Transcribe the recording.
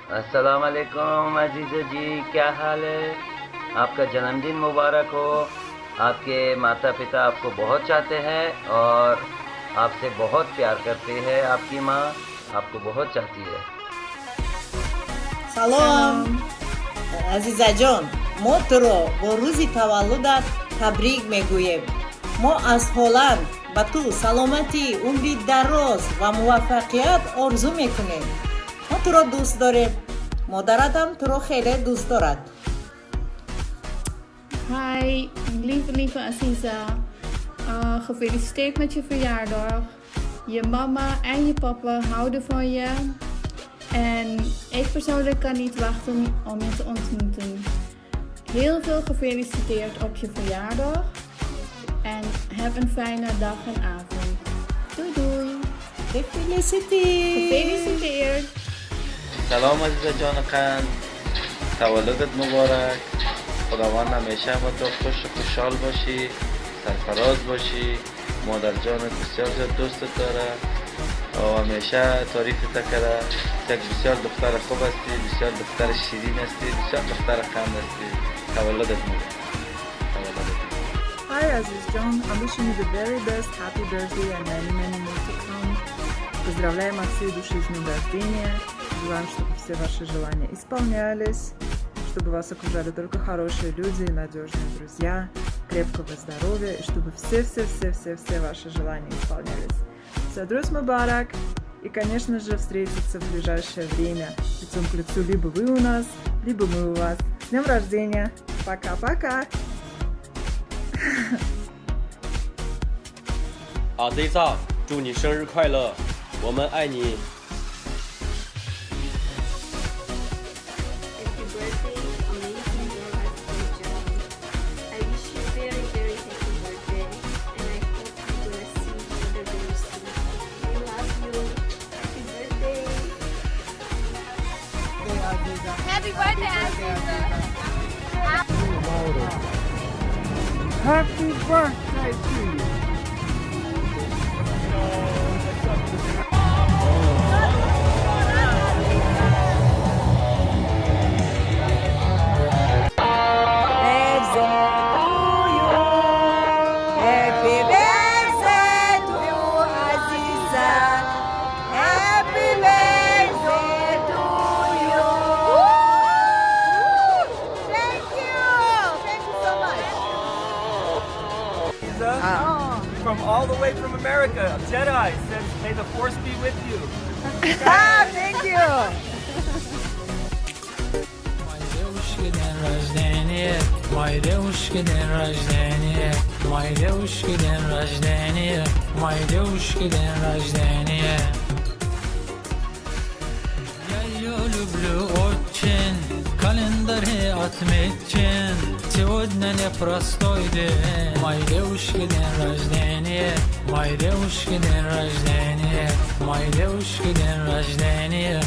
अस्सलाम वालेकुम अजीज़ो जी, क्या हाल है? आपका जन्मदिन मुबारक हो। आपके माता पिता आपको बहुत चाहते हैं और आपसे बहुत प्यार करते हैं। आपकी माँ आपको बहुत चाहती है। سلام عزیزه جان، ما تو را با روز تولدت تبریک میگوییم. ما از هلند به تو سلامتی، عمری دراز و موفقیت آرزو میکنیم. ما تو را دوست داریم. مادرت هم تو را خیلی دوست دارد. Hi, lieve Aziza. Gefeliciteerd met je verjaardag. Je mama en je papa houden van je. En ik persoonlijk kan niet wachten om je te ontmoeten. Heel veel gefeliciteerd op je verjaardag. En heb een fijne dag en avond. Doei doei. Gefeliciteerd. سلام عزیز جان قند، تولدت مبارک. خداوند همیشه با تو خوش و خوشحال باشی، سرفراز باشی. مادر جانت بسیار زیاد دوستت داره و همیشه تعریفت کرده. یک بسیار دختر خوب هستی، بسیار دختر شیرین هستی، بسیار دختر قند هستی. تولدت مبارک. Hi Aziz John, I'm wishing you the very best happy birthday and many more to come. Поздравляем от всей души с днем рождения. Желаем, чтобы все ваши желания исполнялись, чтобы вас окружали только хорошие люди, надежные друзья, крепкого здоровья, и чтобы все ваши желания исполнялись. Зодруз мубарак! И, конечно же, встретиться в ближайшее время лицом к лицу, либо вы у нас, либо мы у вас. С днем рождения! Пока-пока! 阿 Z 萨，祝你生日快乐，我们爱你。Happy birthday, amazing girl Rahimjon. I wish you very happy birthday, and I hope you're gonna see each other very soon. We love you. Happy birthday. Happy birthday, Aziza. Happy birthday to you. Happy birthday to you, Aziza. Happy birthday to you. Thank you so much. From all the way from America, Jedi says, may the force be with you. Thank you. Я люблю очень календаре отмечен. Сегодня непростой день. Моей девушки день рождения. Моей девушки день рождения. Моей девушки день рождения.